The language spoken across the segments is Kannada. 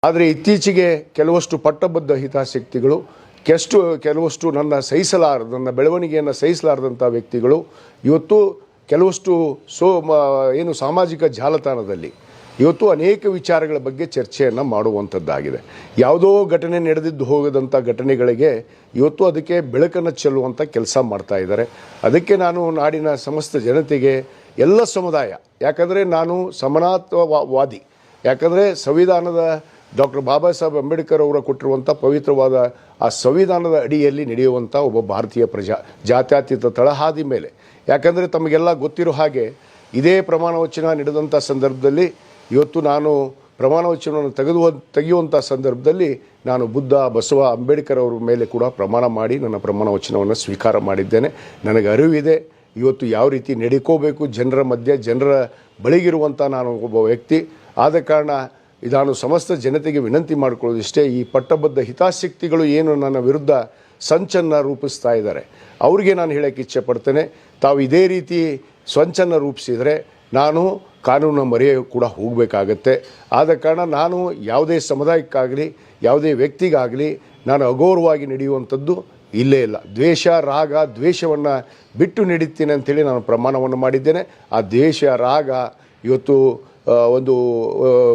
ಆದರೆ ಇತ್ತೀಚೆಗೆ ಕೆಲವಷ್ಟು ಪಟ್ಟಬದ್ಧ ಹಿತಾಸಕ್ತಿಗಳು ಕೆಲವಷ್ಟು ನನ್ನ ಬೆಳವಣಿಗೆಯನ್ನು ಸಹಿಸಲಾರದಂಥ ವ್ಯಕ್ತಿಗಳು ಇವತ್ತು ಕೆಲವಷ್ಟು ಏನು ಸಾಮಾಜಿಕ ಜಾಲತಾಣದಲ್ಲಿ ಇವತ್ತು ಅನೇಕ ವಿಚಾರಗಳ ಬಗ್ಗೆ ಚರ್ಚೆಯನ್ನು ಮಾಡುವಂಥದ್ದಾಗಿದೆ. ಯಾವುದೋ ಘಟನೆ ನಡೆದಿದ್ದು ಹೋಗದಂಥ ಘಟನೆಗಳಿಗೆ ಇವತ್ತು ಅದಕ್ಕೆ ಬೆಳಕನ್ನು ಚೆಲ್ಲುವಂಥ ಕೆಲಸ ಮಾಡ್ತಾ ಇದ್ದಾರೆ. ಅದಕ್ಕೆ ನಾನು ನಾಡಿನ ಸಮಸ್ತ ಜನತೆಗೆ ಎಲ್ಲ ಸಮುದಾಯ, ಯಾಕಂದರೆ ನಾನು ಸಮಾನತ್ವವಾದಿ, ಯಾಕಂದರೆ ಸಂವಿಧಾನದ ಡಾಕ್ಟರ್ ಬಾಬಾ ಸಾಹೇಬ್ ಅಂಬೇಡ್ಕರ್ ಅವರ ಕೊಟ್ಟಿರುವಂಥ ಪವಿತ್ರವಾದ ಆ ಸಂವಿಧಾನದ ಅಡಿಯಲ್ಲಿ ನಡೆಯುವಂಥ ಒಬ್ಬ ಭಾರತೀಯ ಜಾತ್ಯತೀತ ತಳಹಾದಿ ಮೇಲೆ, ಯಾಕಂದರೆ ತಮಗೆಲ್ಲ ಗೊತ್ತಿರೋ ಹಾಗೆ ಇದೇ ಪ್ರಮಾಣ ವಚನ ನಡೆದಂಥ ಸಂದರ್ಭದಲ್ಲಿ ಇವತ್ತು ನಾನು ಪ್ರಮಾಣ ವಚನವನ್ನು ತೆಗೆಯುವಂಥ ಸಂದರ್ಭದಲ್ಲಿ ನಾನು ಬುದ್ಧ, ಬಸವ, ಅಂಬೇಡ್ಕರ್ ಅವರ ಮೇಲೆ ಕೂಡ ಪ್ರಮಾಣ ಮಾಡಿ ನನ್ನ ಪ್ರಮಾಣ ವಚನವನ್ನು ಸ್ವೀಕಾರ ಮಾಡಿದ್ದೇನೆ. ನನಗೆ ಅರಿವಿದೆ ಇವತ್ತು ಯಾವ ರೀತಿ ನಡ್ಕೋಬೇಕು ಜನರ ಮಧ್ಯೆ, ಜನರ ಬಳಿಗಿರುವಂಥ ನಾನು ಒಬ್ಬ ವ್ಯಕ್ತಿ. ಆದ ಕಾರಣ ನಾನು ಸಮಸ್ತ ಜನತೆಗೆ ವಿನಂತಿ ಮಾಡಿಕೊಳ್ಳೋದಿಷ್ಟೇ, ಈ ಪಟ್ಟಬದ್ಧ ಹಿತಾಸಕ್ತಿಗಳು ಏನು ನನ್ನ ವಿರುದ್ಧ ಸಂಚನ್ನು ರೂಪಿಸ್ತಾ ಇದ್ದಾರೆ ಅವರಿಗೆ ನಾನು ಹೇಳೋಕ್ಕೆ ಇಚ್ಛೆಪಡ್ತೇನೆ, ತಾವು ಇದೇ ರೀತಿ ಸಂಚನ್ನು ರೂಪಿಸಿದರೆ ನಾನು ಕಾನೂನು ಮೊರೆ ಕೂಡ ಹೋಗಬೇಕಾಗತ್ತೆ. ಆದ ಕಾರಣ ನಾನು ಯಾವುದೇ ಸಮುದಾಯಕ್ಕಾಗಲಿ ಯಾವುದೇ ವ್ಯಕ್ತಿಗಾಗಲಿ ನಾನು ಅಗೌರವವಾಗಿ ನಡೆಯುವಂಥದ್ದು ಇಲ್ಲೇ ಇಲ್ಲ. ದ್ವೇಷ, ರಾಗ, ದ್ವೇಷವನ್ನು ಬಿಟ್ಟು ನಡೀತೀನಿ ಅಂಥೇಳಿ ನಾನು ಪ್ರಮಾಣವನ್ನು ಮಾಡಿದ್ದೇನೆ. ಆ ದ್ವೇಷ, ರಾಗ ಇವತ್ತು ಒಂದು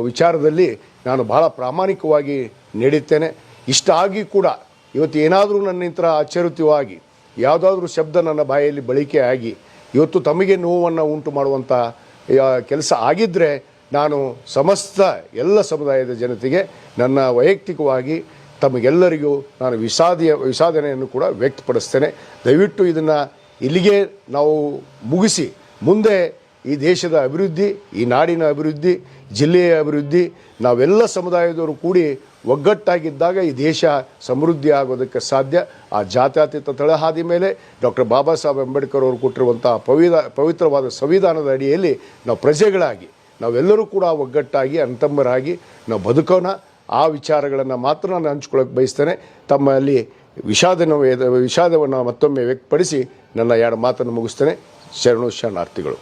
ವಿಚಾರದಲ್ಲಿ ನಾನು ಭಾಳ ಪ್ರಾಮಾಣಿಕವಾಗಿ ನಡೀತೇನೆ. ಇಷ್ಟಾಗಿ ಕೂಡ ಇವತ್ತು ಏನಾದರೂ ನನ್ನಿಂದ ಅಚರಿತವಾಗಿ ಯಾವುದಾದ್ರೂ ಶಬ್ದ ನನ್ನ ಬಾಯಲ್ಲಿ ಬಳಕೆ ಆಗಿ ಇವತ್ತು ತಮಗೆ ನೋವನ್ನು ಉಂಟು ಮಾಡುವಂಥ ಕೆಲಸ ಆಗಿದ್ದರೆ ನಾನು ಸಮಸ್ತ ಎಲ್ಲ ಸಮುದಾಯದ ಜನತೆಗೆ ನನ್ನ ವೈಯಕ್ತಿಕವಾಗಿ ತಮಗೆಲ್ಲರಿಗೂ ನಾನು ವಿಷಾದನೆಯನ್ನು ಕೂಡ ವ್ಯಕ್ತಪಡಿಸ್ತೇನೆ. ದಯವಿಟ್ಟು ಇದನ್ನು ಇಲ್ಲಿಗೆ ನಾವು ಮುಗಿಸಿ ಮುಂದೆ ಈ ದೇಶದ ಅಭಿವೃದ್ಧಿ, ಈ ನಾಡಿನ ಅಭಿವೃದ್ಧಿ, ಜಿಲ್ಲೆಯ ಅಭಿವೃದ್ಧಿ ನಾವೆಲ್ಲ ಸಮುದಾಯದವರು ಕೂಡಿ ಒಗ್ಗಟ್ಟಾಗಿದ್ದಾಗ ಈ ದೇಶ ಸಮೃದ್ಧಿ ಆಗೋದಕ್ಕೆ ಸಾಧ್ಯ. ಆ ಜಾತ್ಯತೀತ ತಳಹಾದಿ ಮೇಲೆ ಡಾಕ್ಟರ್ ಬಾಬಾ ಸಾಹೇಬ್ ಅಂಬೇಡ್ಕರ್ ಅವರು ಕೊಟ್ಟಿರುವಂಥ ಪವಿತ್ರವಾದ ಸಂವಿಧಾನದ ಅಡಿಯಲ್ಲಿ ನಾವು ಪ್ರಜೆಗಳಾಗಿ ನಾವೆಲ್ಲರೂ ಕೂಡ ಒಗ್ಗಟ್ಟಾಗಿ ಅಂತಂಬರಾಗಿ ನಾವು ಬದುಕೋಣ. ಆ ವಿಚಾರಗಳನ್ನು ಮಾತ್ರ ನಾನು ಹಂಚ್ಕೊಳ್ಳೋಕೆ ಬಯಸ್ತೇನೆ. ತಮ್ಮಲ್ಲಿ ವಿಷಾದವನ್ನು ಮತ್ತೊಮ್ಮೆ ವ್ಯಕ್ತಪಡಿಸಿ ನನ್ನ ಎರಡು ಮಾತನ್ನು ಮುಗಿಸ್ತೇನೆ. ಶರಣಾರ್ಥಿಗಳು.